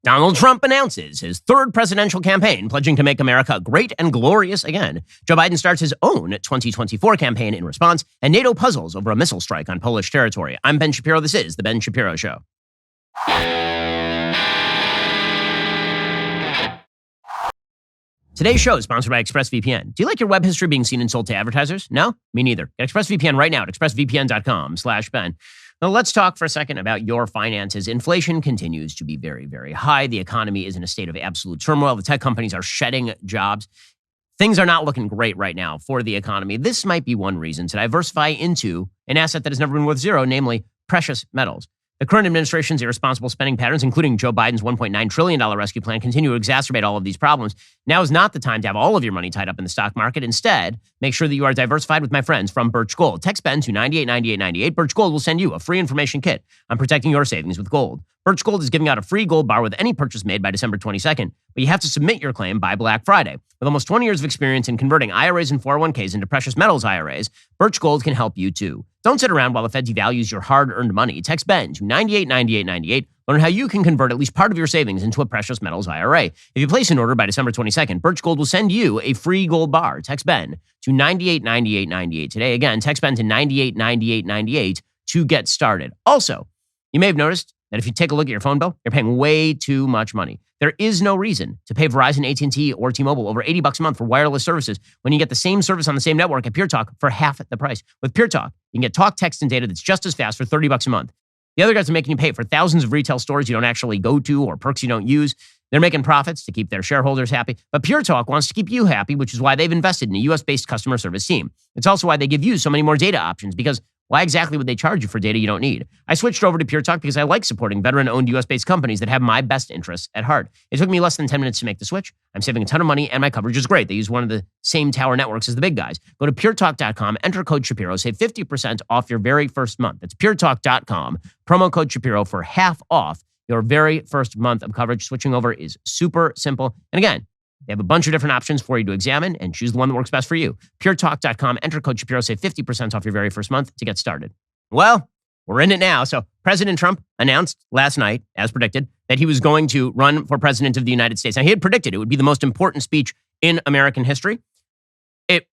Donald Trump announces his third presidential campaign, pledging to make America great and glorious again. Joe Biden starts his own 2024 campaign in response, and NATO puzzles over a missile strike on Polish territory. I'm Ben Shapiro. This is The Ben Shapiro Show. Today's show is sponsored by ExpressVPN. Do you like your web history being seen and sold to advertisers? No? Me neither. Get ExpressVPN right now at expressvpn.com/Ben. Now, let's talk for a second about your finances. Inflation continues to be very, very high. The economy is in a state of absolute turmoil. The tech companies are shedding jobs. Things are not looking great right now for the economy. This might be one reason to diversify into an asset that has never been worth zero, namely precious metals. The current administration's irresponsible spending patterns, including Joe Biden's $1.9 trillion rescue plan, continue to exacerbate all of these problems. Now is not the time to have all of your money tied up in the stock market. Instead, make sure that you are diversified with my friends from Birch Gold. Text Ben to 989898. Birch Gold will send you a free information kit on protecting your savings with gold. Birch Gold is giving out a free gold bar with any purchase made by December 22nd, but you have to submit your claim by Black Friday. With almost 20 years of experience in converting IRAs and 401ks into precious metals IRAs, Birch Gold can help you too. Don't sit around while the Fed devalues your hard-earned money. Text Ben to 989898. Learn how you can convert at least part of your savings into a precious metals IRA. If you place an order by December 22nd, Birch Gold will send you a free gold bar. Text Ben to 989898 today. Again, text Ben to 989898 to get started. Also, you may have noticed that if you take a look at your phone bill, you're paying way too much money. There is no reason to pay Verizon, AT&T, or T-Mobile over $80 a month for wireless services when you get the same service on the same network at Pure Talk for half the price. With Pure Talk, you can get talk, text, and data that's just as fast for $30 a month. The other guys are making you pay for thousands of retail stores you don't actually go to or perks you don't use. They're making profits to keep their shareholders happy. But Pure Talk wants to keep you happy, which is why they've invested in a U.S.-based customer service team. It's also why they give you so many more data options, because why exactly would they charge you for data you don't need? I switched over to Pure Talk because I like supporting veteran-owned U.S.-based companies that have my best interests at heart. It took me less than 10 minutes to make the switch. I'm saving a ton of money, and my coverage is great. They use one of the same tower networks as the big guys. Go to puretalk.com, enter code Shapiro, save 50% off your very first month. That's puretalk.com, promo code Shapiro for half off your very first month of coverage. Switching over is super simple. And again, they have a bunch of different options for you to examine and choose the one that works best for you. PureTalk.com, enter code Shapiro, save 50% off your very first month to get started. Well, we're in it now. So President Trump announced last night, as predicted, that he was going to run for president of the United States. Now, he had predicted it would be the most important speech in American history. It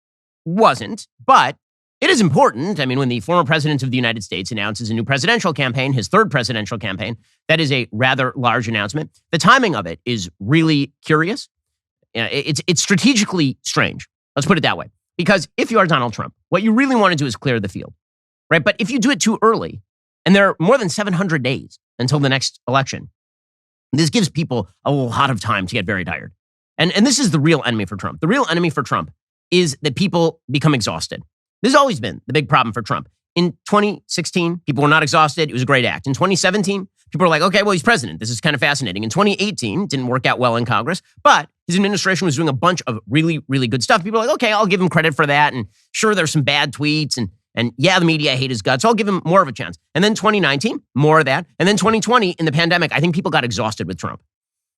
wasn't, but it is important. I mean, when the former president of the United States announces a new presidential campaign, his third presidential campaign, that is a rather large announcement. The timing of it is really curious. It's strategically strange. Let's put it that way. Because if you are Donald Trump, what you really want to do is clear the field, right? But if you do it too early, and there are more than 700 days until the next election, this gives people a lot of time to get very tired. And this is the real enemy for Trump. The real enemy for Trump is that people become exhausted. This has always been the big problem for Trump. In 2016, people were not exhausted. It was a great act. In 2017, people were like, okay, well, he's president. This is kind of fascinating. In 2018, didn't work out well in Congress, but his administration was doing a bunch of really, really good stuff. People were like, okay, I'll give him credit for that. And sure, there's some bad tweets. And yeah, the media hate his guts. So I'll give him more of a chance. And then 2019, more of that. And then 2020, in the pandemic, I think people got exhausted with Trump.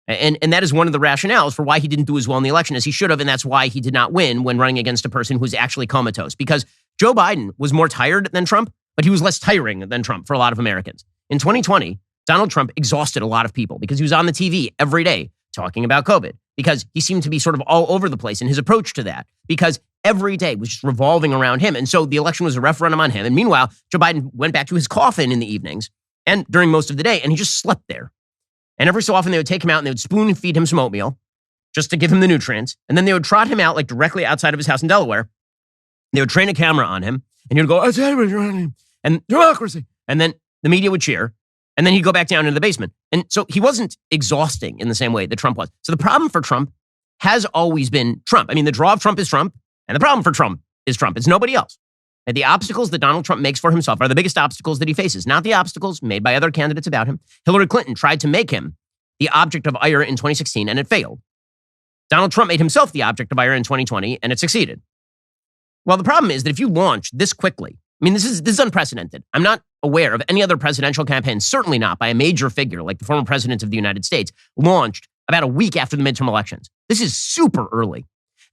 And that is one of the rationales for why he didn't do as well in the election as he should have. And that's why he did not win when running against a person who's actually comatose. Because Joe Biden was more tired than Trump, but he was less tiring than Trump for a lot of Americans. In 2020, Donald Trump exhausted a lot of people because he was on the TV every day talking about COVID, because he seemed to be sort of all over the place in his approach to that, because every day was just revolving around him. And so the election was a referendum on him. And meanwhile, Joe Biden went back to his coffin in the evenings and during most of the day, and he just slept there. And every so often they would take him out and they would spoon feed him some oatmeal just to give him the nutrients. And then they would trot him out like directly outside of his house in Delaware. They would train a camera on him and he would go, and democracy. And then the media would cheer. And then he'd go back down into the basement. And so he wasn't exhausting in the same way that Trump was. So the problem for Trump has always been Trump. I mean, the draw of Trump is Trump. And the problem for Trump is Trump. It's nobody else. And the obstacles that Donald Trump makes for himself are the biggest obstacles that he faces, not the obstacles made by other candidates about him. Hillary Clinton tried to make him the object of ire in 2016, and it failed. Donald Trump made himself the object of ire in 2020, and it succeeded. Well, the problem is that if you launch this quickly, I mean, this is unprecedented. I'm not aware of any other presidential campaign, certainly not by a major figure like the former president of the United States, launched about a week after the midterm elections. This is super early.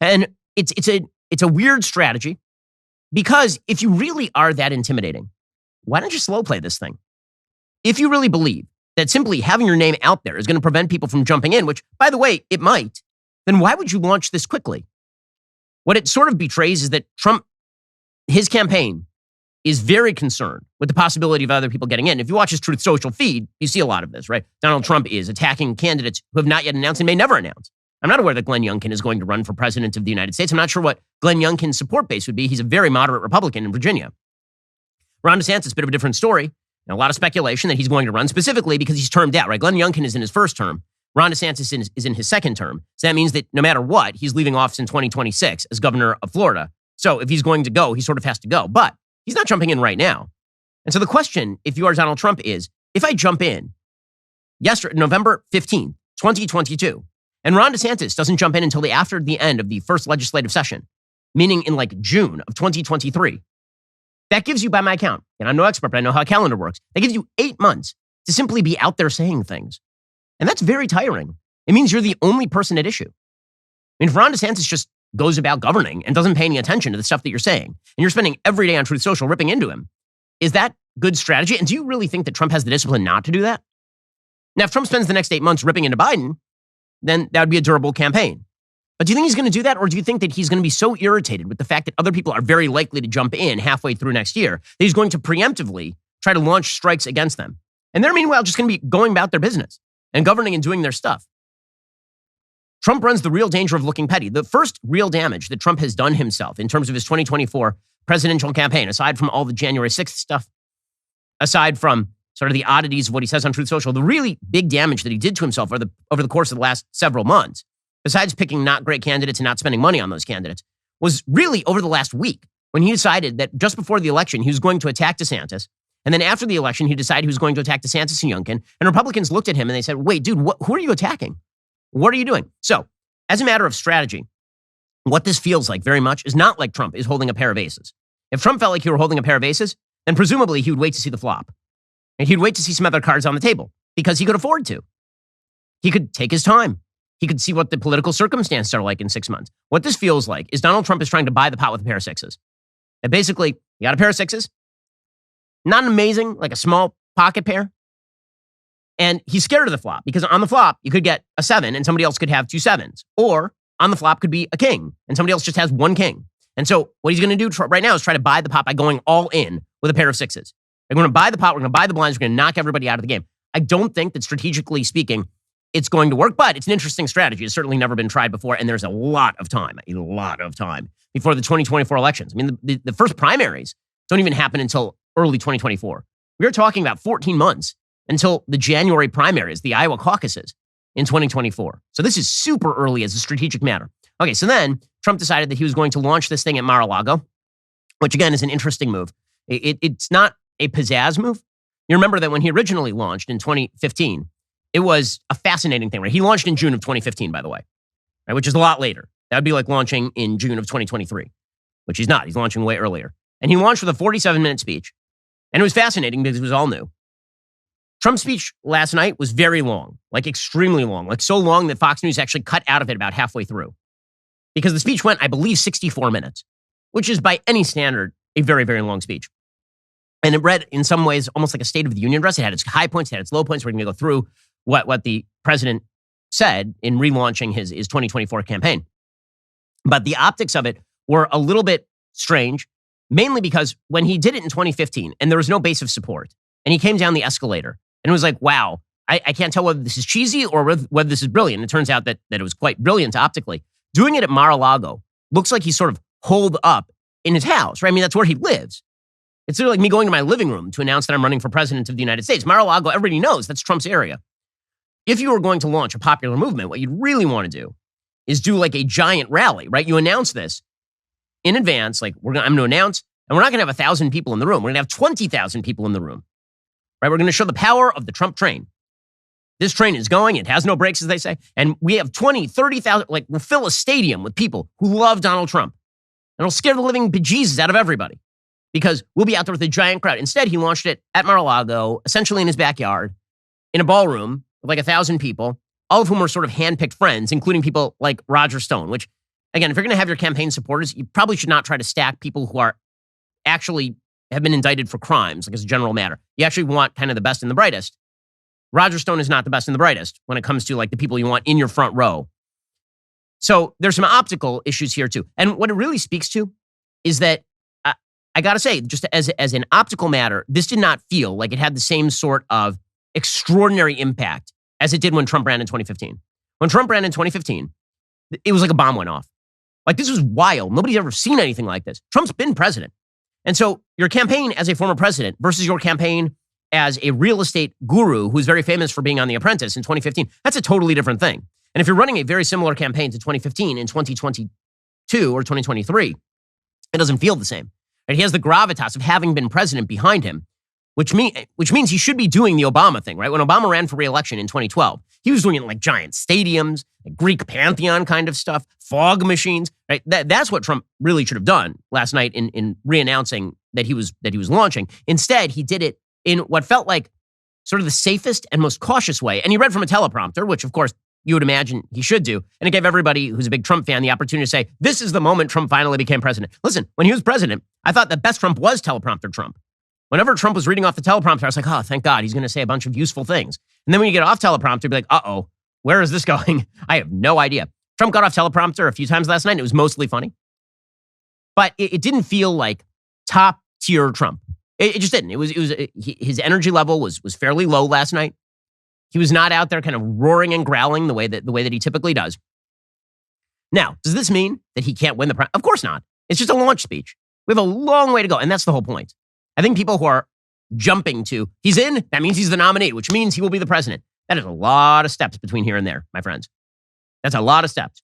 And it's a weird strategy. Because if you really are that intimidating, why don't you slow play this thing? If you really believe that simply having your name out there is going to prevent people from jumping in, which, by the way, it might, then why would you launch this quickly? What it sort of betrays is that Trump, his campaign, is very concerned with the possibility of other people getting in. If you watch his Truth Social feed, you see a lot of this, right? Donald Trump is attacking candidates who have not yet announced and may never announce. I'm not aware that Glenn Youngkin is going to run for president of the United States. I'm not sure what Glenn Youngkin's support base would be. He's a very moderate Republican in Virginia. Ron DeSantis, a bit of a different story. And a lot of speculation that he's going to run specifically because he's termed out, right? Glenn Youngkin is in his first term. Ron DeSantis is in his second term. So that means that no matter what, he's leaving office in 2026 as governor of Florida. So if he's going to go, he sort of has to go. But he's not jumping in right now. And so the question, if you are Donald Trump, is if I jump in yesterday, November 15th, 2022, and Ron DeSantis doesn't jump in until after the end of the first legislative session, meaning in like June of 2023, that gives you, by my count, and I'm no expert, but I know how a calendar works, that gives you 8 months to simply be out there saying things. And that's very tiring. It means you're the only person at issue. I mean, if Ron DeSantis just goes about governing and doesn't pay any attention to the stuff that you're saying, and you're spending every day on Truth Social ripping into him, is that good strategy? And do you really think that Trump has the discipline not to do that? Now, if Trump spends the next 8 months ripping into Biden, then that would be a durable campaign. But do you think he's going to do that? Or do you think that he's going to be so irritated with the fact that other people are very likely to jump in halfway through next year that he's going to preemptively try to launch strikes against them? And they're meanwhile just going to be going about their business and governing and doing their stuff. Trump runs the real danger of looking petty. The first real damage that Trump has done himself in terms of his 2024 presidential campaign, aside from all the January 6th stuff, aside from sort of the oddities of what he says on Truth Social, the really big damage that he did to himself over the course of the last several months, besides picking not great candidates and not spending money on those candidates, was really over the last week when he decided that just before the election, he was going to attack DeSantis. And then after the election, he decided he was going to attack DeSantis and Youngkin. And Republicans looked at him and they said, wait, dude, who are you attacking? What are you doing? So, as a matter of strategy, what this feels like very much is not like Trump is holding a pair of aces. If Trump felt like he were holding a pair of aces, then presumably he would wait to see the flop. And he'd wait to see some other cards on the table because he could afford to. He could take his time. He could see what the political circumstances are like in 6 months. What this feels like is Donald Trump is trying to buy the pot with a pair of sixes. And basically, you got a pair of sixes, not an amazing, like a small pocket pair. And he's scared of the flop because on the flop, you could get a 7 and somebody else could have 2 sevens. Or on the flop could be a king and somebody else just has 1 king. And so what he's going to do right now is try to buy the pot by going all in with a pair of sixes. We're going to buy the pot. We're going to buy the blinds. We're going to knock everybody out of the game. I don't think that strategically speaking, it's going to work, but it's an interesting strategy. It's certainly never been tried before. And there's a lot of time before the 2024 elections. I mean, the first primaries don't even happen until early 2024. We're talking about 14 months until the January primaries, the Iowa caucuses in 2024. So this is super early as a strategic matter. Okay, so then Trump decided that he was going to launch this thing at Mar-a-Lago, which again is an interesting move. It's not a pizzazz move. You remember that when he originally launched in 2015, it was a fascinating thing, right? He launched in June of 2015, by the way, right? Which is a lot later. That would be like launching in June of 2023, which he's not. He's launching way earlier. And he launched with a 47-minute speech. And it was fascinating because it was all new. Trump's speech last night was very long, like extremely long, like so long that Fox News actually cut out of it about halfway through. Because the speech went, I believe, 64 minutes, which is by any standard a very, very long speech. And it read in some ways almost like a State of the Union address. It had its high points, it had its low points. We're going to go through what the president said in relaunching his 2024 campaign. But the optics of it were a little bit strange, mainly because when he did it in 2015 and there was no base of support and he came down the escalator and it was like, wow, I can't tell whether this is cheesy or whether this is brilliant. It turns out that it was quite brilliant optically. Doing it at Mar-a-Lago looks like he's sort of holed up in his house, right? I mean, that's where he lives. It's sort of like me going to my living room to announce that I'm running for president of the United States. Mar-a-Lago, everybody knows that's Trump's area. If you were going to launch a popular movement, what you'd really want to do is do like a giant rally, right? You announce this in advance, like I'm going to announce, and we're not going to have 1,000 people in the room. We're going to have 20,000 people in the room, right? We're going to show the power of the Trump train. This train is going. It has no brakes, as they say. And we have 20, 30,000, like we'll fill a stadium with people who love Donald Trump. And it'll scare the living bejesus out of everybody because we'll be out there with a giant crowd. Instead, he launched it at Mar-a-Lago, essentially in his backyard, in a ballroom with like 1,000 people, all of whom were sort of handpicked friends, including people like Roger Stone, which, again, if you're going to have your campaign supporters, you probably should not try to stack people who are actually have been indicted for crimes, like as a general matter. You actually want kind of the best and the brightest. Roger Stone is not the best and the brightest when it comes to like the people you want in your front row. So there's some optical issues here too. And what it really speaks to is that I got to say, just as an optical matter, this did not feel like it had the same sort of extraordinary impact as it did when Trump ran in 2015. When Trump ran in 2015, it was like a bomb went off. Like, this was wild. Nobody's ever seen anything like this. Trump's been president. And so your campaign as a former president versus your campaign as a real estate guru who's very famous for being on The Apprentice in 2015, that's a totally different thing. And if you're running a very similar campaign to 2015 in 2022 or 2023, it doesn't feel the same. Right? He has the gravitas of having been president behind him, which means he should be doing the Obama thing, right? When Obama ran for re-election in 2012, he was doing it in like giant stadiums, like Greek pantheon kind of stuff, fog machines, right? That's what Trump really should have done last night in re-announcing that he was launching. Instead, he did it in what felt like sort of the safest and most cautious way. And he read from a teleprompter, which of course you would imagine he should do. And it gave everybody who's a big Trump fan the opportunity to say, this is the moment Trump finally became president. Listen, when he was president, I thought the best Trump was teleprompter Trump. Whenever Trump was reading off the teleprompter, I was like, oh, thank God, he's going to say a bunch of useful things. And then when you get off teleprompter, you'd be like, uh-oh, where is this going? I have no idea. Trump got off teleprompter a few times last night, and it was mostly funny. But it didn't feel like top-tier Trump. It just didn't. His energy level was fairly low last night. He was not out there kind of roaring and growling the way that he typically does. Now, does this mean that he can't win the primary? Of course not. It's just a launch speech. We have a long way to go, and that's the whole point. I think people who are jumping to, he's in, that means he's the nominee, which means he will be the president. That is a lot of steps between here and there, my friends. That's a lot of steps.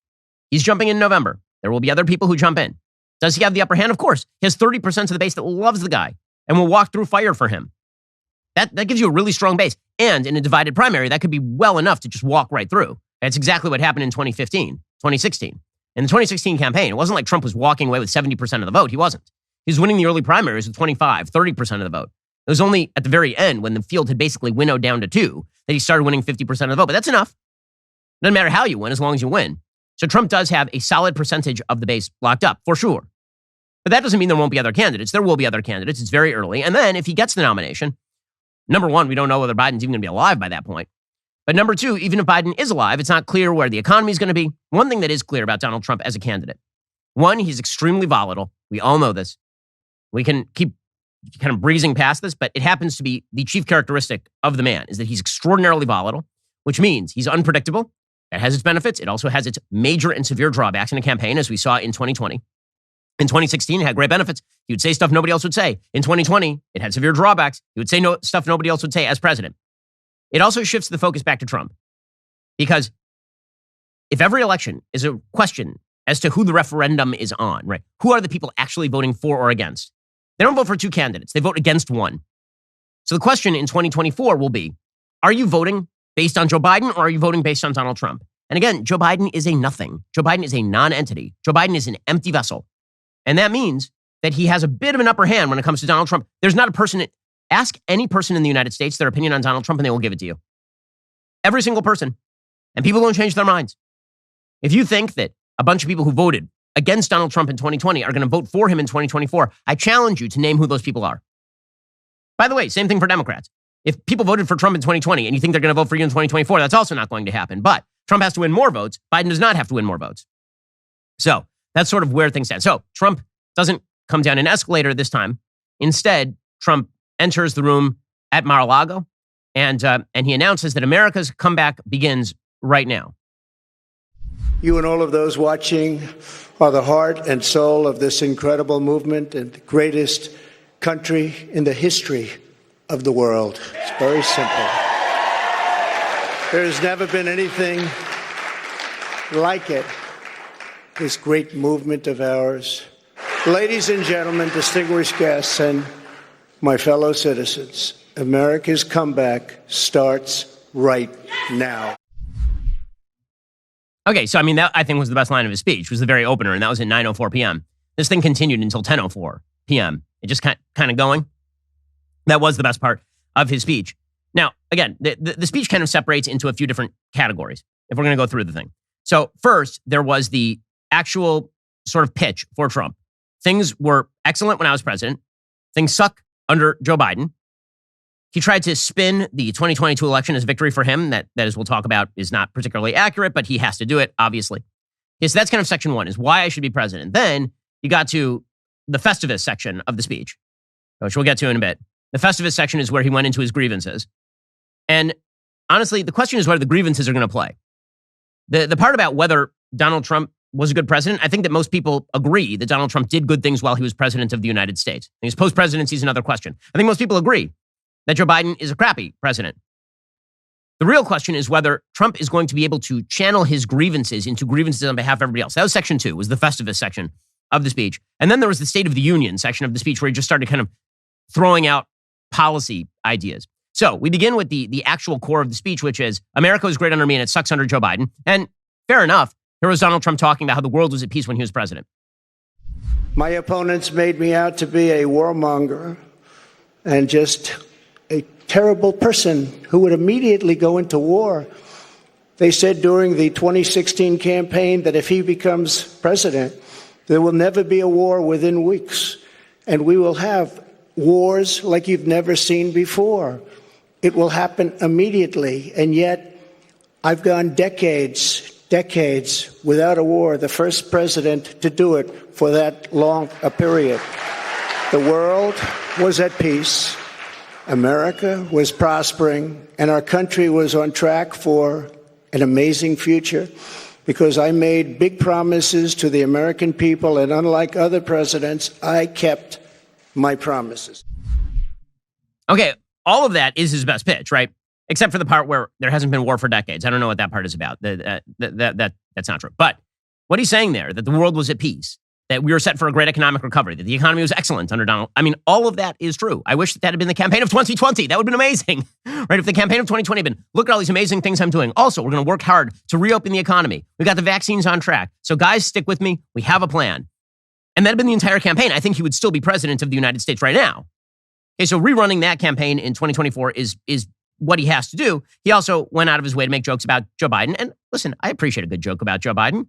He's jumping in November. There will be other people who jump in. Does he have the upper hand? Of course. He has 30% of the base that loves the guy and will walk through fire for him. That gives you a really strong base. And in a divided primary, that could be well enough to just walk right through. That's exactly what happened in 2016. In the 2016 campaign, it wasn't like Trump was walking away with 70% of the vote. He wasn't. He was winning the early primaries with 30% of the vote. It was only at the very end when the field had basically winnowed down to 2 that he started winning 50% of the vote. But that's enough. Doesn't matter how you win as long as you win. So Trump does have a solid percentage of the base locked up, for sure. But that doesn't mean there won't be other candidates. There will be other candidates. It's very early. And then if he gets the nomination, number one, we don't know whether Biden's even going to be alive by that point. But number two, even if Biden is alive, it's not clear where the economy is going to be. One thing that is clear about Donald Trump as a candidate, one, he's extremely volatile. We all know this. We can keep kind of breezing past this, but it happens to be the chief characteristic of the man is that he's extraordinarily volatile, which means he's unpredictable. That has its benefits. It also has its major and severe drawbacks in a campaign, as we saw in 2020. In 2016, it had great benefits. He would say stuff nobody else would say. In 2020, it had severe drawbacks. He would say stuff nobody else would say as president. It also shifts the focus back to Trump. Because if every election is a question as to who the referendum is on, right? Who are the people actually voting for or against? They don't vote for 2 candidates. They vote against one. So the question in 2024 will be, are you voting based on Joe Biden or are you voting based on Donald Trump? And again, Joe Biden is a nothing. Joe Biden is a non-entity. Joe Biden is an empty vessel. And that means that he has a bit of an upper hand when it comes to Donald Trump. There's not a person, ask any person in the United States their opinion on Donald Trump and they will give it to you. Every single person. And people don't change their minds. If you think that a bunch of people who voted against Donald Trump in 2020 are going to vote for him in 2024, I challenge you to name who those people are. By the way, same thing for Democrats. If people voted for Trump in 2020 and you think they're going to vote for you in 2024, that's also not going to happen. But Trump has to win more votes. Biden does not have to win more votes. So that's sort of where things stand. So Trump doesn't come down an escalator this time. Instead, Trump enters the room at Mar-a-Lago and he announces that America's comeback begins right now. You and all of those watching are the heart and soul of this incredible movement and the greatest country in the history of the world. It's very simple. There has never been anything like it, this great movement of ours. Ladies and gentlemen, distinguished guests, and my fellow citizens, America's comeback starts right now. Okay, so I mean, that I think was the best line of his speech, was the very opener, and that was at 9:04 p.m. This thing continued until 10:04 p.m. It just kind of going. That was the best part of his speech. Now, again, the speech kind of separates into a few different categories, if we're going to go through the thing. So first, there was the actual sort of pitch for Trump. Things were excellent when I was president. Things suck under Joe Biden. He tried to spin the 2022 election as victory for him. That, as we'll talk about, is not particularly accurate, but he has to do it, obviously. Okay, so that's kind of section one, is why I should be president. Then you got to the Festivus section of the speech, which we'll get to in a bit. The Festivus section is where he went into his grievances. And honestly, the question is whether the grievances are going to play. The part about whether Donald Trump was a good president, I think that most people agree that Donald Trump did good things while he was president of the United States. And his post-presidency is another question. I think most people agree that Joe Biden is a crappy president. The real question is whether Trump is going to be able to channel his grievances into grievances on behalf of everybody else. That was section 2, was the Festivus section of the speech. And then there was the State of the Union section of the speech where he just started kind of throwing out policy ideas. So we begin with the actual core of the speech, which is America was great under me and it sucks under Joe Biden. And fair enough. Here was Donald Trump talking about how the world was at peace when he was president. My opponents made me out to be a warmonger and just a terrible person who would immediately go into war. They said during the 2016 campaign that if he becomes president, there will never be a war within weeks, and we will have wars like you've never seen before. It will happen immediately, and yet I've gone decades without a war, the first president to do it for that long a period. The world was at peace, America was prospering, and our country was on track for an amazing future because I made big promises to the American people, and unlike other presidents, I kept my promises. Okay, all of that is his best pitch, right? Except for the part where there hasn't been war for decades. I don't know what that part is about. That's not true. But what he's saying there, that the world was at peace, that we were set for a great economic recovery, that the economy was excellent under Donald. I mean, all of that is true. I wish that had been the campaign of 2020. That would have been amazing, right? If the campaign of 2020 had been, look at all these amazing things I'm doing. Also, we're going to work hard to reopen the economy. We got the vaccines on track. So guys, stick with me. We have a plan. And that had been the entire campaign. I think he would still be president of the United States right now. Okay, so rerunning that campaign in 2024 is what he has to do. He also went out of his way to make jokes about Joe Biden. And listen, I appreciate a good joke about Joe Biden.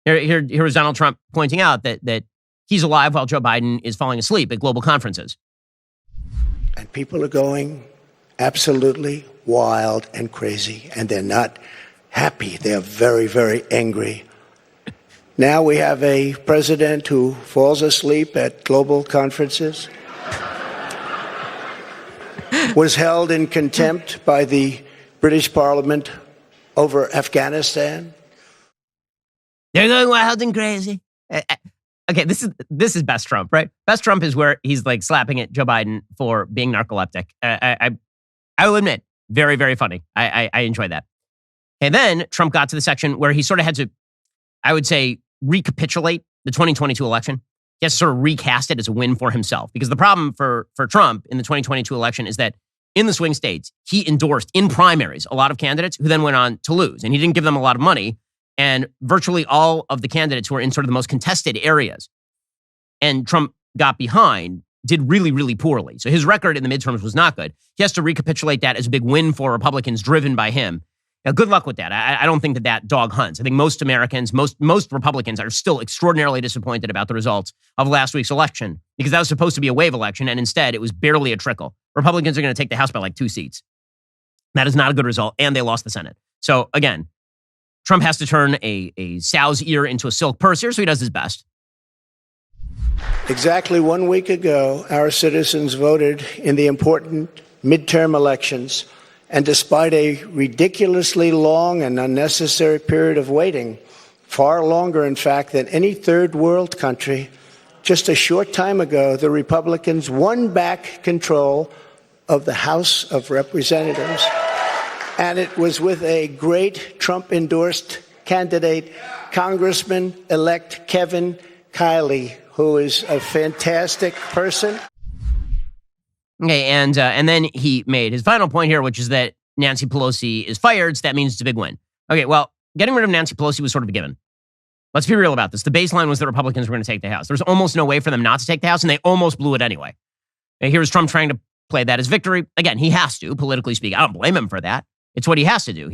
Here was Donald Trump pointing out that he's alive while Joe Biden is falling asleep at global conferences. And people are going absolutely wild and crazy, and they're not happy. They're very, very angry. Now we have a president who falls asleep at global conferences, was held in contempt by the British Parliament over Afghanistan. They're going wild and crazy. Okay, this is best Trump, right? Best Trump is where he's like slapping at Joe Biden for being narcoleptic. I will admit, very, very funny. I enjoy that. And then Trump got to the section where he sort of had to, I would say, recapitulate the 2022 election. He has to sort of recast it as a win for himself. Because the problem for Trump in the 2022 election is that in the swing states, he endorsed in primaries a lot of candidates who then went on to lose. And he didn't give them a lot of money. And virtually all of the candidates who were in sort of the most contested areas and Trump got behind did really, really poorly. So his record in the midterms was not good. He has to recapitulate that as a big win for Republicans driven by him. Now, good luck with that. I don't think that dog hunts. I think most Americans, most Republicans are still extraordinarily disappointed about the results of last week's election because that was supposed to be a wave election, and instead it was barely a trickle. Republicans are going to take the House by like 2 seats. That is not a good result, and they lost the Senate. So again, Trump has to turn a sow's ear into a silk purse here, so he does his best. Exactly 1 week ago, our citizens voted in the important midterm elections. And despite a ridiculously long and unnecessary period of waiting, far longer, in fact, than any third world country, just a short time ago, the Republicans won back control of the House of Representatives. And it was with a great Trump-endorsed candidate, Congressman-elect Kevin Kiley, who is a fantastic person. Okay, and then he made his final point here, which is that Nancy Pelosi is fired, so that means it's a big win. Okay, well, getting rid of Nancy Pelosi was sort of a given. Let's be real about this. The baseline was that Republicans were going to take the House. There was almost no way for them not to take the House, and they almost blew it anyway. And here's Trump trying to play that as victory. Again, he has to, politically speaking. I don't blame him for that. It's what he has to do.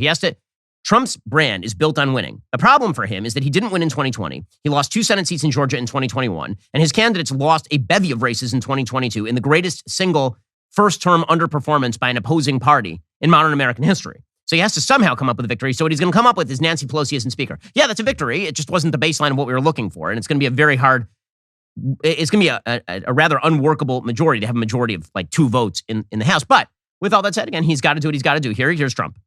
Trump's brand is built on winning. The problem for him is that he didn't win in 2020. He lost 2 Senate seats in Georgia in 2021, and his candidates lost a bevy of races in 2022 in the greatest single first-term underperformance by an opposing party in modern American history. So he has to somehow come up with a victory. So what he's going to come up with is Nancy Pelosi isn't speaker. Yeah, that's a victory. It just wasn't the baseline of what we were looking for. And it's going to be a very hard, it's going to be a rather unworkable majority to have a majority of like 2 votes in the House. But with all that said, again, he's got to do what he's got to do. Here's Trump.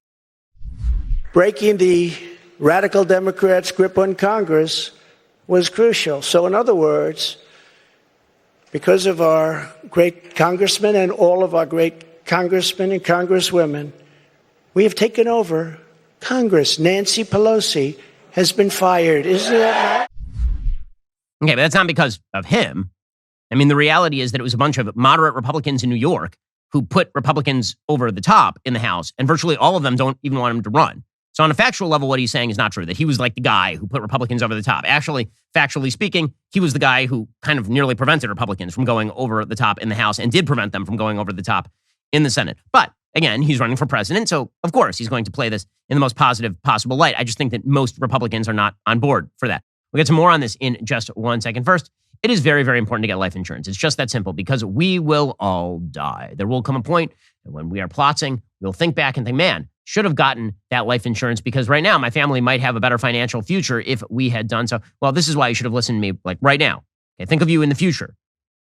Breaking the radical Democrats' grip on Congress was crucial. So in other words, because of our great congressmen and all of our great congressmen and congresswomen, we have taken over Congress. Nancy Pelosi has been fired. Isn't that not? Okay, but that's not because of him. I mean, the reality is that it was a bunch of moderate Republicans in New York who put Republicans over the top in the House, and virtually all of them don't even want him to run. So on a factual level, what he's saying is not true, that he was like the guy who put Republicans over the top. Actually, factually speaking, he was the guy who kind of nearly prevented Republicans from going over the top in the House and did prevent them from going over the top in the Senate. But again, he's running for president, so of course he's going to play this in the most positive possible light. I just think that most Republicans are not on board for that. We'll get to more on this in just 1 second. First, it is very, very important to get life insurance. It's just that simple because we will all die. There will come a point when we are plotting, we'll think back and think, man, should have gotten that life insurance because right now my family might have a better financial future if we had done so. Well, this is why you should have listened to me like right now. Okay, think of you in the future.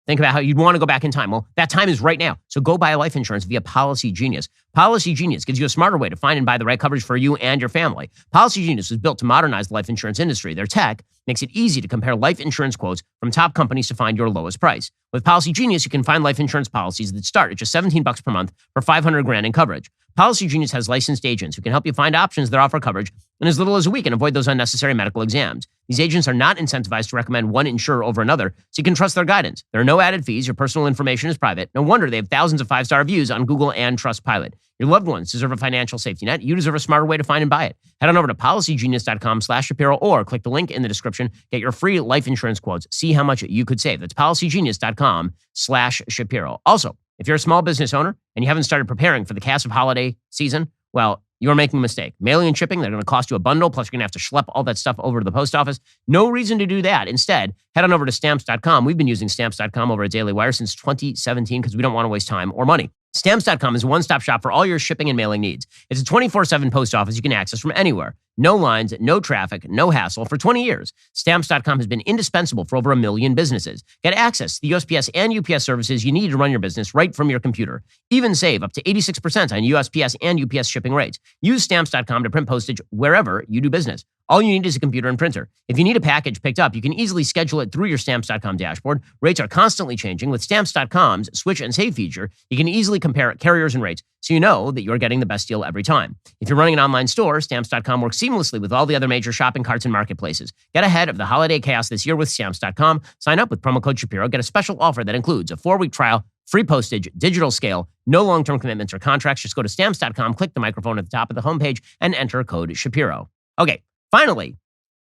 Think about how you'd want to go back in time. Well, that time is right now. So go buy life insurance via Policy Genius. Policy Genius gives you a smarter way to find and buy the right coverage for you and your family. Policy Genius was built to modernize the life insurance industry. Their tech makes it easy to compare life insurance quotes from top companies to find your lowest price. With Policy Genius, you can find life insurance policies that start at just $17 per month for $500,000 in coverage. Policy Genius has licensed agents who can help you find options that offer coverage in as little as a week and avoid those unnecessary medical exams. These agents are not incentivized to recommend one insurer over another, so you can trust their guidance. There are no added fees. Your personal information is private. No wonder they have thousands of 5-star reviews on Google and Trustpilot. Your loved ones deserve a financial safety net. You deserve a smarter way to find and buy it. Head on over to policygenius.com/Shapiro or click the link in the description. Get your free life insurance quotes. See how much you could save. That's policygenius.com/Shapiro. Also, if you're a small business owner and you haven't started preparing for the massive holiday season, well, you're making a mistake. Mailing and shipping, they're going to cost you a bundle, plus you're going to have to schlep all that stuff over to the post office. No reason to do that. Instead, head on over to Stamps.com. We've been using Stamps.com over at DailyWire since 2017 because we don't want to waste time or money. Stamps.com is a one-stop shop for all your shipping and mailing needs. It's a 24/7 post office you can access from anywhere. No lines, no traffic, no hassle. For 20 years, Stamps.com has been indispensable for over 1 million businesses. Get access to the USPS and UPS services you need to run your business right from your computer. Even save up to 86% on USPS and UPS shipping rates. Use Stamps.com to print postage wherever you do business. All you need is a computer and printer. If you need a package picked up, you can easily schedule it through your Stamps.com dashboard. Rates are constantly changing. With Stamps.com's Switch and Save feature, you can easily compare carriers and rates so you know that you're getting the best deal every time. If you're running an online store, Stamps.com works seamlessly with all the other major shopping carts and marketplaces. Get ahead of the holiday chaos this year with Stamps.com. Sign up with promo code Shapiro. Get a special offer that includes a 4-week trial, free postage, digital scale, no long-term commitments or contracts. Just go to Stamps.com, click the microphone at the top of the homepage, and enter code Shapiro. Okay. Finally,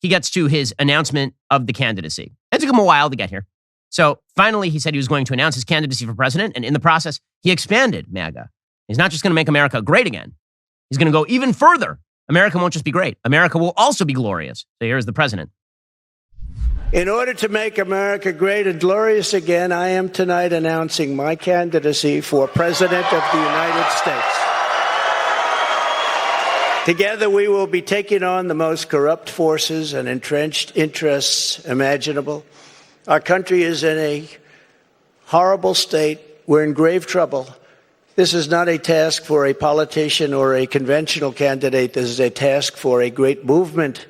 he gets to his announcement of the candidacy. It took him a while to get here. So finally, he said he was going to announce his candidacy for president, and in the process, he expanded MAGA. He's not just going to make America great again. He's going to go even further. America won't just be great. America will also be glorious. So here's the president. In order to make America great and glorious again, I am tonight announcing my candidacy for President of the United States. Together, we will be taking on the most corrupt forces and entrenched interests imaginable. Our country is in a horrible state. We're in grave trouble. This is not a task for a politician or a conventional candidate. This is a task for a great movement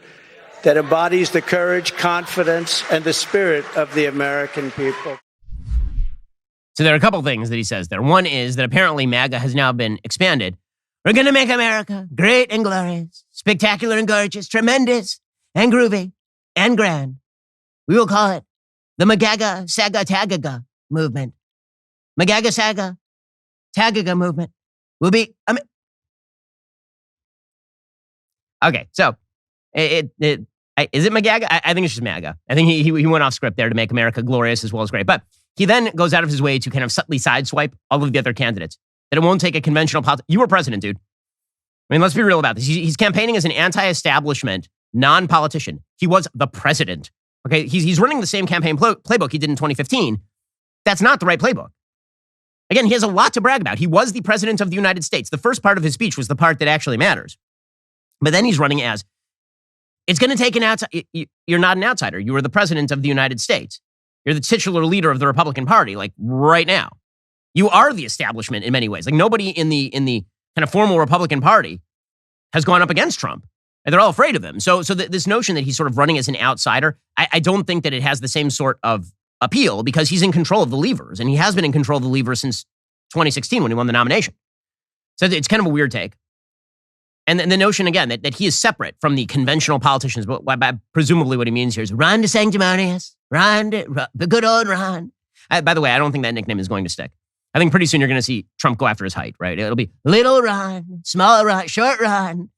that embodies the courage, confidence, and the spirit of the American people. So there are a couple things that he says there. One is that apparently MAGA has now been expanded. We're going to make America great and glorious, spectacular and gorgeous, tremendous and groovy and grand. We will call it the Magaga Saga Tagaga movement. Magaga Saga Tagaga movement will be... Okay, so is it Magaga? I think it's just MAGA. I think he went off script there to make America glorious as well as great. But he then goes out of his way to kind of subtly sideswipe all of the other candidates. That it won't take a conventional politics. You were president, dude. I mean, let's be real about this. He's campaigning as an anti-establishment, non-politician. He was the president. Okay, he's running the same campaign playbook he did in 2015. That's not the right playbook. Again, he has a lot to brag about. He was the president of the United States. The first part of his speech was the part that actually matters. But then he's running as, it's going to take an outsider. You're not an outsider. You are the president of the United States. You're the titular leader of the Republican Party, like right now. You are the establishment in many ways. Like nobody in the kind of formal Republican Party has gone up against Trump. And they're all afraid of him. So this notion that he's sort of running as an outsider, I don't think that it has the same sort of appeal because he's in control of the levers. And he has been in control of the levers since 2016 when he won the nomination. So it's kind of a weird take. And the notion, again, that he is separate from the conventional politicians, but presumably what he means here is Ron DeSanctimonious, the good old Ron. By the way, I don't think that nickname is going to stick. I think pretty soon you're going to see Trump go after his height, right? It'll be little Ron, small Ron, short round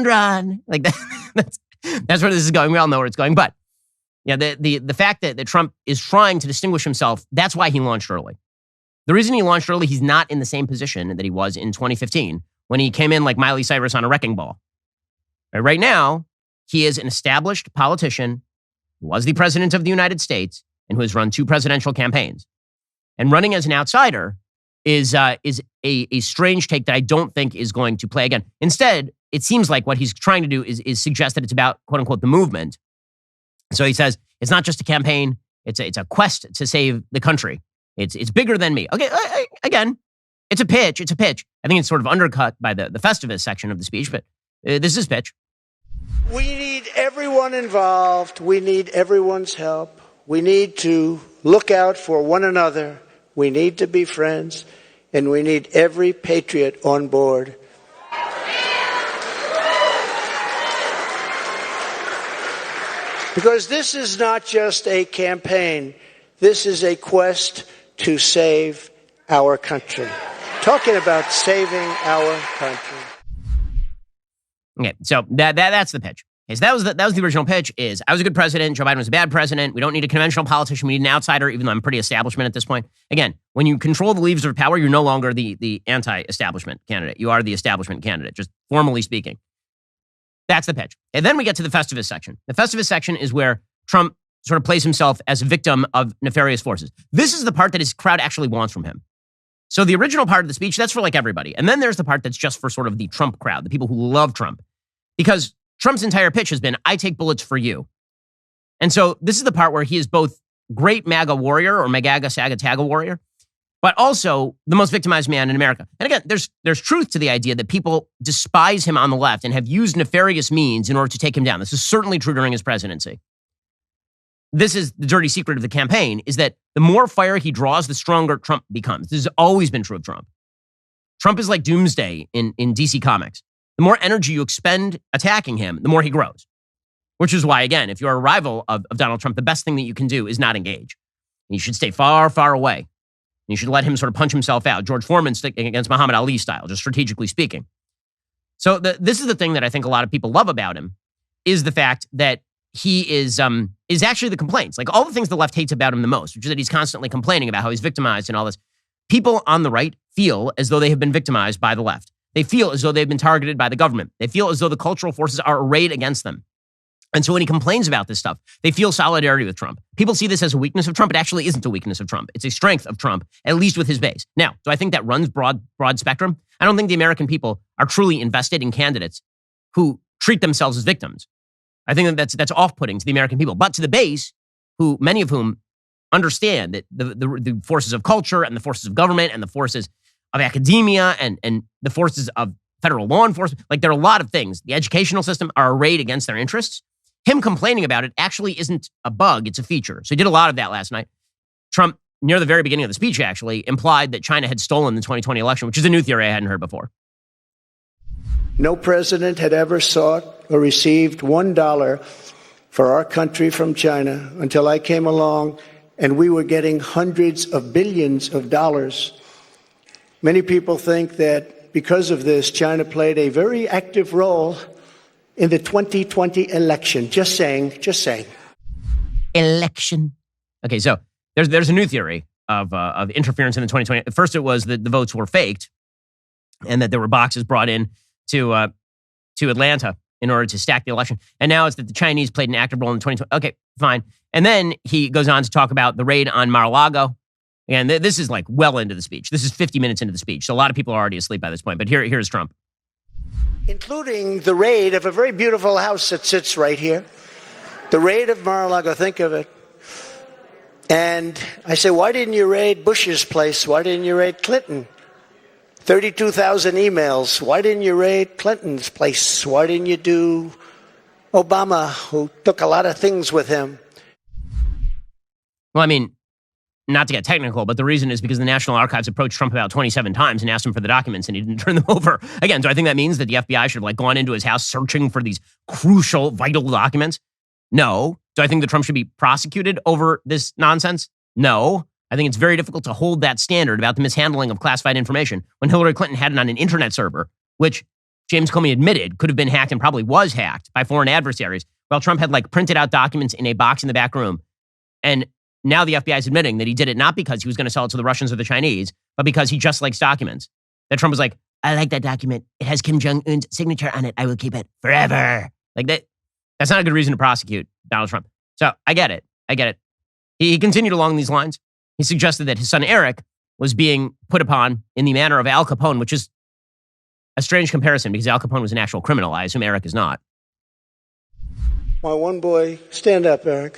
Ron. Like that, that's where this is going. We all know where it's going. But yeah, the fact that Trump is trying to distinguish himself, that's why he launched early. The reason he launched early, he's not in the same position that he was in 2015 when he came in like Miley Cyrus on a wrecking ball. Right now, he is an established politician who was the president of the United States and who has run 2 presidential campaigns. And running as an outsider is a strange take that I don't think is going to play again. Instead, it seems like what he's trying to do is suggest that it's about, quote unquote, the movement. So he says, it's not just a campaign, it's a quest to save the country. It's bigger than me. Okay, again, it's a pitch. I think it's sort of undercut by the Festivus section of the speech, but this is his pitch. We need everyone involved. We need everyone's help. We need to look out for one another. We need to be friends, and we need every patriot on board. Because this is not just a campaign. This is a quest to save our country. Talking about saving our country. Okay, so that's the pitch. Okay, so that was the original pitch is, I was a good president, Joe Biden was a bad president, we don't need a conventional politician, we need an outsider, even though I'm pretty establishment at this point. Again, when you control the levers of power, you're no longer the anti-establishment candidate. You are the establishment candidate, just formally speaking. That's the pitch. And then we get to the Festivus section. The Festivus section is where Trump sort of plays himself as a victim of nefarious forces. This is the part that his crowd actually wants from him. So the original part of the speech, that's for like everybody. And then there's the part that's just for sort of the Trump crowd, the people who love Trump. Because Trump's entire pitch has been, I take bullets for you. And so this is the part where he is both great MAGA warrior or MAGA, SAGA, TAGA warrior, but also the most victimized man in America. And again, there's truth to the idea that people despise him on the left and have used nefarious means in order to take him down. This is certainly true during his presidency. This is the dirty secret of the campaign, is that the more fire he draws, the stronger Trump becomes. This has always been true of Trump. Trump is like Doomsday in DC Comics. The more energy you expend attacking him, the more he grows. Which is why, again, if you're a rival of Donald Trump, the best thing that you can do is not engage. You should stay far, far away. You should let him sort of punch himself out. George Foreman sticking against Muhammad Ali style, just strategically speaking. So this is the thing that I think a lot of people love about him, is the fact that he is actually the complaints. Like all the things the left hates about him the most, which is that he's constantly complaining about how he's victimized and all this. People on the right feel as though they have been victimized by the left. They feel as though they've been targeted by the government. They feel as though the cultural forces are arrayed against them. And so when he complains about this stuff, they feel solidarity with Trump. People see this as a weakness of Trump. It actually isn't a weakness of Trump. It's a strength of Trump, at least with his base. Now, do I think that runs broad spectrum? I don't think the American people are truly invested in candidates who treat themselves as victims. I think that's off-putting to the American people. But to the base, who many of whom understand that the forces of culture and the forces of government and the forces of academia and the forces of federal law enforcement, like there are a lot of things, the educational system, are arrayed against their interests. Him complaining about it actually isn't a bug, it's a feature. So he did a lot of that last night. Trump, near the very beginning of the speech, actually implied that China had stolen the 2020 election, which is a new theory I hadn't heard before. No president had ever sought or received $1 for our country from China until I came along, and we were getting hundreds of billions of dollars. Many people think that because of this, China played a very active role in the 2020 election. Just saying. Election. Okay, so there's a new theory of interference in the 2020. At first, it was that the votes were faked and that there were boxes brought in to Atlanta in order to stack the election. And now it's that the Chinese played an active role in the 2020. Okay, fine. And then he goes on to talk about the raid on Mar-a-Lago Again, this is like well into the speech. This is 50 minutes into the speech. So a lot of people are already asleep by this point. But here's Trump. Including the raid of a very beautiful house that sits right here. The raid of Mar-a-Lago, think of it. And I say, why didn't you raid Bush's place? Why didn't you raid Clinton? 32,000 emails. Why didn't you raid Clinton's place? Why didn't you do Obama, who took a lot of things with him? Well, I mean, not to get technical, but the reason is because the National Archives approached Trump about 27 times and asked him for the documents, and he didn't turn them over. Again, do I think that means that the FBI should have like gone into his house searching for these crucial, vital documents? No. Do I think that Trump should be prosecuted over this nonsense? No. I think it's very difficult to hold that standard about the mishandling of classified information when Hillary Clinton had it on an internet server, which James Comey admitted could have been hacked and probably was hacked by foreign adversaries, while Trump had like printed out documents in a box in the back room. And now the FBI is admitting that he did it not because he was going to sell it to the Russians or the Chinese, but because he just likes documents. That Trump was like, I like that document. It has Kim Jong-un's signature on it. I will keep it forever. Like that. That's not a good reason to prosecute Donald Trump. So I get it. He continued along these lines. He suggested that his son Eric was being put upon in the manner of Al Capone, which is a strange comparison because Al Capone was an actual criminal. I assume Eric is not. My one boy, stand up, Eric.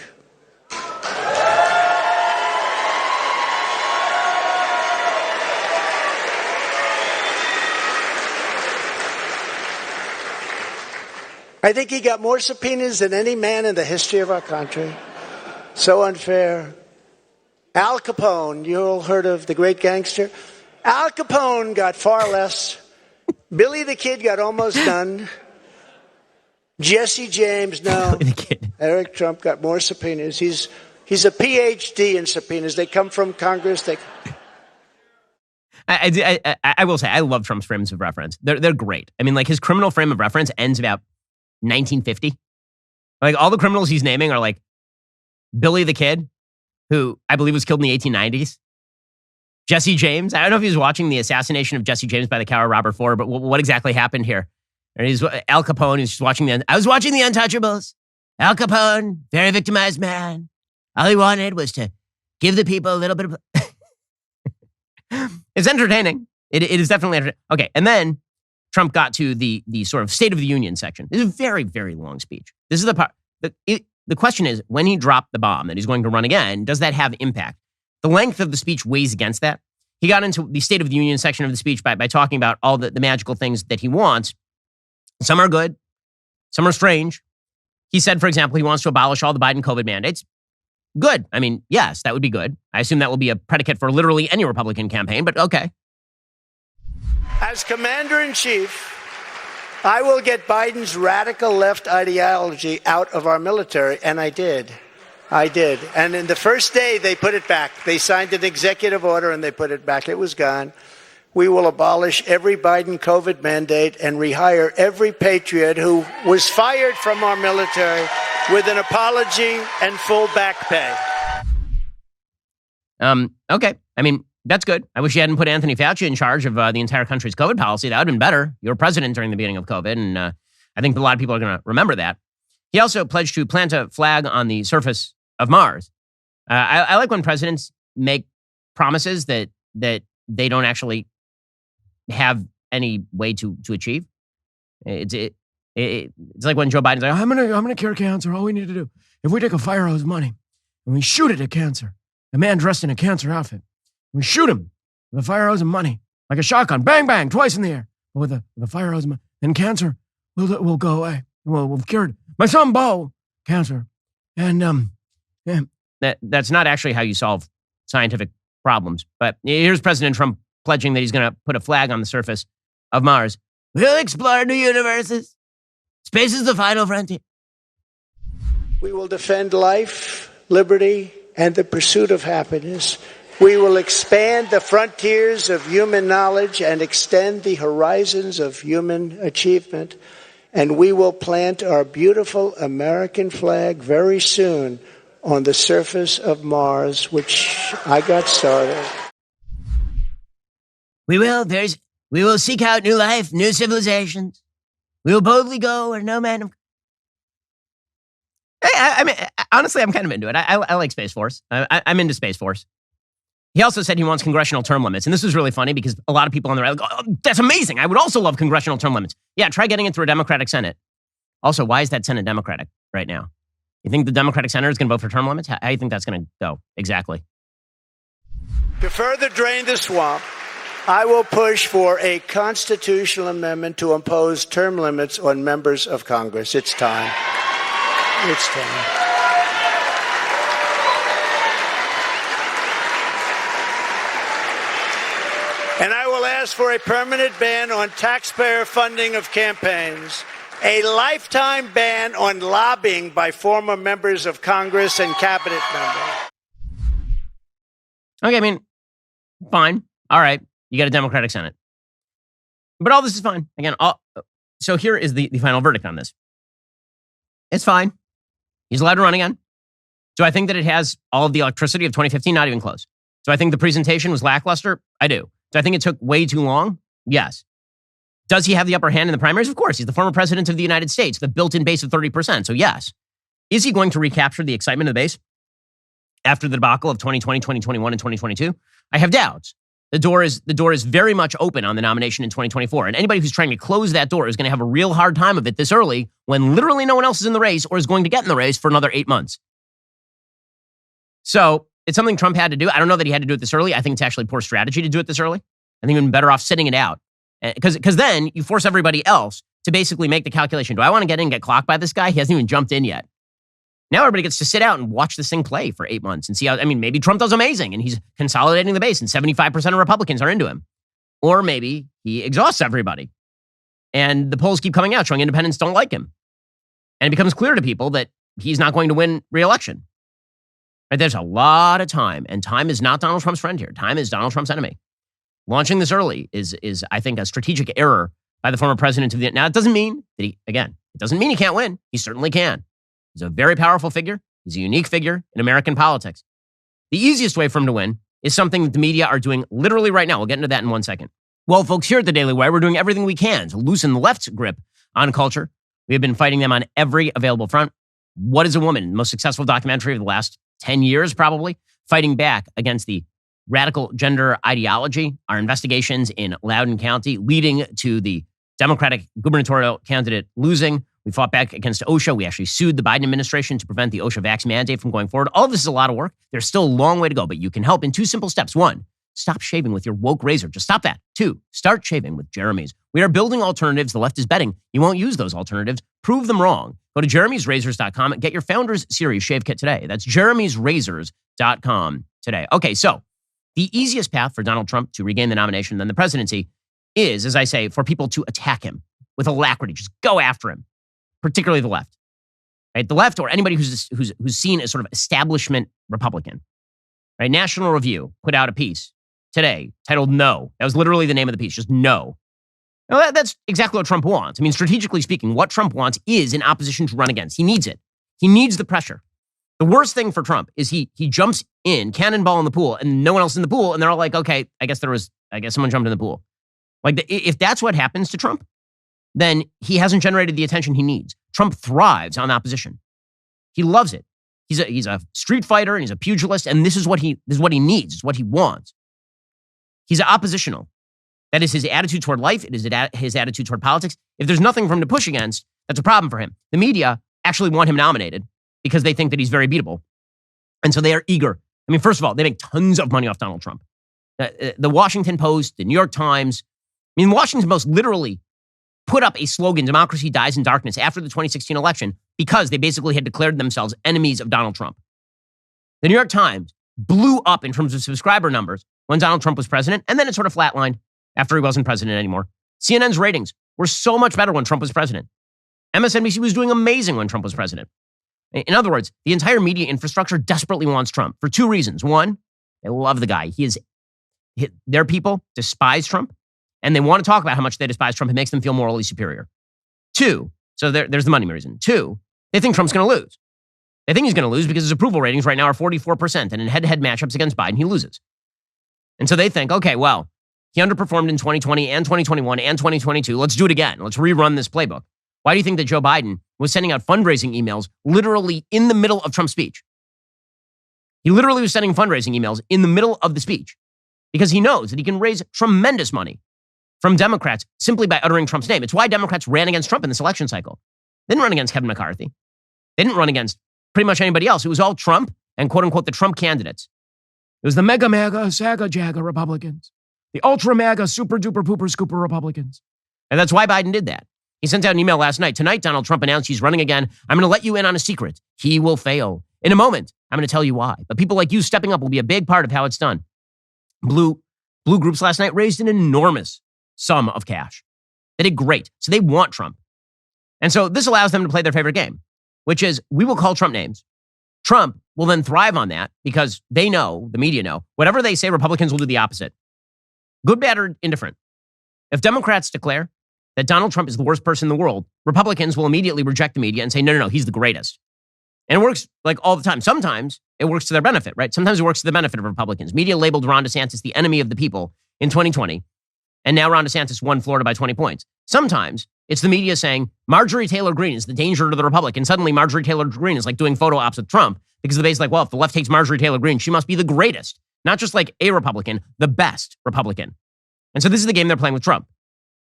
I think he got more subpoenas than any man in the history of our country. So unfair. Al Capone, you all heard of the great gangster? Al Capone got far less. Billy the Kid got almost done. Jesse James, no. Billy the Kid. Eric Trump got more subpoenas. He's a PhD in subpoenas. They come from Congress. I will say, I love Trump's frames of reference. They're great. I mean, like his criminal frame of reference ends about 1950. Like all the criminals he's naming are like Billy the Kid, who I believe was killed in the 1890s. Jesse James. I don't know if he was watching the assassination of Jesse James by the coward Robert Ford, but what exactly happened here? And he's Al Capone. He's just watching I was watching The Untouchables. Al Capone, very victimized man. All he wanted was to give the people a little bit of... It's entertaining. It is definitely entertaining. Okay, and then Trump got to the sort of State of the Union section. This is a very, very long speech. This is the part. The question is, when he dropped the bomb that he's going to run again, does that have impact? The length of the speech weighs against that. He got into the State of the Union section of the speech by talking about all the magical things that he wants. Some are good. Some are strange. He said, for example, he wants to abolish all the Biden COVID mandates. Good. I mean, yes, that would be good. I assume that will be a predicate for literally any Republican campaign, but okay. As commander-in-chief, I will get Biden's radical left ideology out of our military, and I did. And in the first day, they put it back. They signed an executive order, and they put it back. It was gone. We will abolish every Biden COVID mandate and rehire every patriot who was fired from our military with an apology and full back pay. Okay. I mean, that's good. I wish you hadn't put Anthony Fauci in charge of the entire country's COVID policy. That would have been better. You were president during the beginning of COVID, and I think a lot of people are going to remember that. He also pledged to plant a flag on the surface of Mars. I like when presidents make promises that they don't actually have any way to achieve. It's like when Joe Biden's like, I'm gonna cure cancer. All we need to do, if we take a fire hose of money and we shoot it at cancer, a man dressed in a cancer outfit, we shoot him with a fire hose of money, like a shotgun, bang, bang, twice in the air, with a fire hose of money, and cancer will go away. We've cured my son Bo cancer. And that's not actually how you solve scientific problems. But here's President Trump pledging that he's going to put a flag on the surface of Mars. We'll explore new universes. Space is the final frontier. We will defend life, liberty, and the pursuit of happiness. We will expand the frontiers of human knowledge and extend the horizons of human achievement. And we will plant our beautiful American flag very soon on the surface of Mars, which I got started. We will seek out new life, new civilizations. We will boldly go where no man... I mean, honestly, I'm kind of into it. I like Space Force. I'm into Space Force. He also said he wants congressional term limits. And this was really funny because a lot of people on the right, like, oh, that's amazing. I would also love congressional term limits. Yeah, try getting it through a Democratic Senate. Also, why is that Senate Democratic right now? You think the Democratic senator is going to vote for term limits? How do you think that's going to go exactly? To further drain the swamp, I will push for a constitutional amendment to impose term limits on members of Congress. It's time. It's time. And I will ask for a permanent ban on taxpayer funding of campaigns, a lifetime ban on lobbying by former members of Congress and cabinet members. Okay, I mean, fine. All right. You got a Democratic Senate. But all this is fine. Again, so here is the final verdict on this. It's fine. He's allowed to run again. Do I think that it has all of the electricity of 2015? Not even close. Do I think the presentation was lackluster? I do. Do I think it took way too long? Yes. Does he have the upper hand in the primaries? Of course. He's the former president of the United States, the built-in base of 30%. So yes. Is he going to recapture the excitement of the base after the debacle of 2020, 2021, and 2022? I have doubts. The door is very much open on the nomination in 2024. And anybody who's trying to close that door is going to have a real hard time of it this early when literally no one else is in the race or is going to get in the race for another 8 months. So it's something Trump had to do. I don't know that he had to do it this early. I think it's actually poor strategy to do it this early. I think he'd been better off sitting it out. Because then you force everybody else to basically make the calculation. Do I want to get in and get clocked by this guy? He hasn't even jumped in yet. Now everybody gets to sit out and watch this thing play for 8 months and see how, maybe Trump does amazing and he's consolidating the base and 75% of Republicans are into him. Or maybe he exhausts everybody and the polls keep coming out showing independents don't like him. And it becomes clear to people that he's not going to win re-election. Right? There's a lot of time, and time is not Donald Trump's friend here. Time is Donald Trump's enemy. Launching this early is I think, a strategic error by the former president of the... Now, it doesn't mean that it doesn't mean he can't win. He certainly can. He's a very powerful figure. He's a unique figure in American politics. The easiest way for him to win is something that the media are doing literally right now. We'll get into that in 1 second. Well, folks, here at the Daily Wire, we're doing everything we can to loosen the left's grip on culture. We have been fighting them on every available front. What is a Woman? The most successful documentary of the last 10 years, probably, fighting back against the radical gender ideology. Our investigations in Loudoun County leading to the Democratic gubernatorial candidate losing. We fought back against OSHA. We actually sued the Biden administration to prevent the OSHA vax mandate from going forward. All of this is a lot of work. There's still a long way to go, but you can help in 2 simple steps. 1, stop shaving with your woke razor. Just stop that. 2, start shaving with Jeremy's. We are building alternatives. The left is betting you won't use those alternatives. Prove them wrong. Go to jeremysrazors.com and get your Founders Series shave kit today. That's jeremysrazors.com today. Okay, so the easiest path for Donald Trump to regain the nomination and then the presidency is, as I say, for people to attack him with alacrity. Just go after him, particularly the left. Right? The left, or anybody who's seen as sort of establishment Republican. Right? National Review put out a piece today titled No. That was literally the name of the piece, just no. Now, that's exactly what Trump wants. Strategically speaking, what Trump wants is an opposition to run against. He needs it. He needs the pressure. The worst thing for Trump is he jumps in, cannonball in the pool, and no one else in the pool, and they're all like, okay, I guess someone jumped in the pool. If that's what happens to Trump, then he hasn't generated the attention he needs. Trump thrives on opposition. He loves it. He's a street fighter and he's a pugilist, and this is what he needs, it's what he wants. He's oppositional. That is his attitude toward life. It is his attitude toward politics. If there's nothing for him to push against, that's a problem for him. The media actually want him nominated because they think that he's very beatable. And so they are eager. First of all, they make tons of money off Donald Trump. The Washington Post, the New York Times, the Washington Post literally put up a slogan, democracy dies in darkness, after the 2016 election because they basically had declared themselves enemies of Donald Trump. The New York Times blew up in terms of subscriber numbers when Donald Trump was president, and then it sort of flatlined after he wasn't president anymore. CNN's ratings were so much better when Trump was president. MSNBC was doing amazing when Trump was president. In other words, the entire media infrastructure desperately wants Trump for 2 reasons. 1, they love the guy. Their people despise Trump, and they want to talk about how much they despise Trump. It makes them feel morally superior. 2, so there's the money reason. 2, they think Trump's going to lose. They think he's going to lose because his approval ratings right now are 44%, and in head-to-head matchups against Biden, he loses. And so they think, okay, well, he underperformed in 2020 and 2021 and 2022. Let's do it again. Let's rerun this playbook. Why do you think that Joe Biden was sending out fundraising emails literally in the middle of Trump's speech? He literally was sending fundraising emails in the middle of the speech because he knows that he can raise tremendous money from Democrats simply by uttering Trump's name. It's why Democrats ran against Trump in this election cycle. They didn't run against Kevin McCarthy. They didn't run against pretty much anybody else. It was all Trump and quote unquote the Trump candidates. It was the mega, mega, saga, jaga Republicans. The ultra, mega, super, duper, pooper, scooper Republicans. And that's why Biden did that. He sent out an email last night. Tonight, Donald Trump announced he's running again. I'm going to let you in on a secret. He will fail. In a moment, I'm going to tell you why. But people like you stepping up will be a big part of how it's done. Blue groups last night raised an enormous sum of cash. They did great. So they want Trump. And so this allows them to play their favorite game, which is we will call Trump names. Trump will then thrive on that because they know, the media know, whatever they say, Republicans will do the opposite. Good, bad, or indifferent. If Democrats declare that Donald Trump is the worst person in the world, Republicans will immediately reject the media and say, no, he's the greatest. And it works like all the time. Sometimes it works to their benefit, right? Sometimes it works to the benefit of Republicans. Media labeled Ron DeSantis the enemy of the people in 2020. And now Ron DeSantis won Florida by 20 points. Sometimes it's the media saying Marjorie Taylor Greene is the danger to the Republic. And suddenly Marjorie Taylor Greene is like doing photo ops with Trump because the base is like, well, if the left takes Marjorie Taylor Greene, she must be the greatest. Not just like a Republican, the best Republican. And so this is the game they're playing with Trump.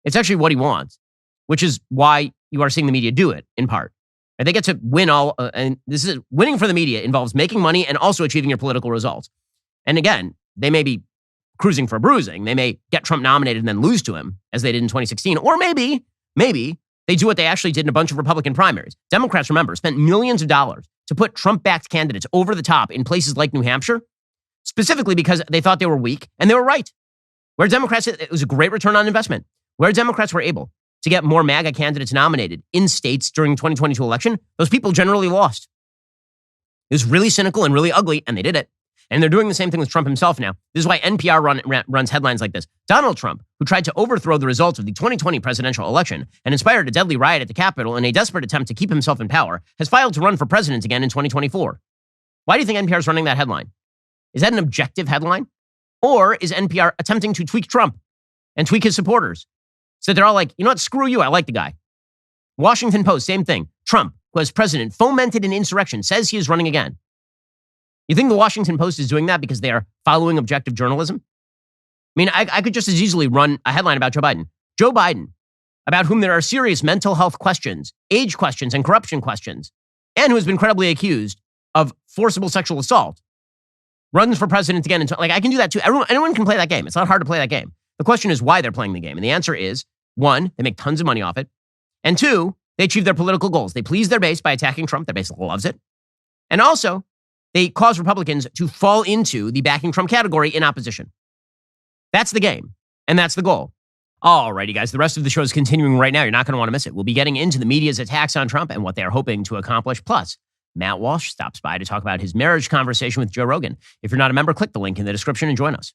It's actually what he wants, which is why you are seeing the media do it in part. And they get to win all, and this is winning for the media involves making money and also achieving your political results. And again, they may be cruising for bruising. They may get Trump nominated and then lose to him, as they did in 2016. Or maybe they do what they actually did in a bunch of Republican primaries. Democrats, remember, spent millions of dollars to put Trump-backed candidates over the top in places like New Hampshire, specifically because they thought they were weak, and they were right. Where Democrats, it was a great return on investment. Where Democrats were able to get more MAGA candidates nominated in states during the 2022 election, those people generally lost. It was really cynical and really ugly, and they did it. And they're doing the same thing with Trump himself now. This is why NPR runs headlines like this. Donald Trump, who tried to overthrow the results of the 2020 presidential election and inspired a deadly riot at the Capitol in a desperate attempt to keep himself in power, has filed to run for president again in 2024. Why do you think NPR is running that headline? Is that an objective headline? Or is NPR attempting to tweak Trump and tweak his supporters? So they're all like, you know what, screw you, I like the guy. Washington Post, same thing. Trump, who as president fomented an insurrection, says he is running again. You think the Washington Post is doing that because they are following objective journalism? I mean, I could just as easily run a headline about Joe Biden. Joe Biden, about whom there are serious mental health questions, age questions, and corruption questions, and who has been credibly accused of forcible sexual assault, runs for president again. Like, I can do that too. Anyone can play that game. It's not hard to play that game. The question is why they're playing the game. And the answer is, one, they make tons of money off it. And two, they achieve their political goals. They please their base by attacking Trump. Their base loves it. And also, they cause Republicans to fall into the backing Trump category in opposition. That's the game. And that's the goal. All righty, guys. The rest of the show is continuing right now. You're not going to want to miss it. We'll be getting into the media's attacks on Trump and what they are hoping to accomplish. Plus, Matt Walsh stops by to talk about his marriage conversation with Joe Rogan. If you're not a member, click the link in the description and join us.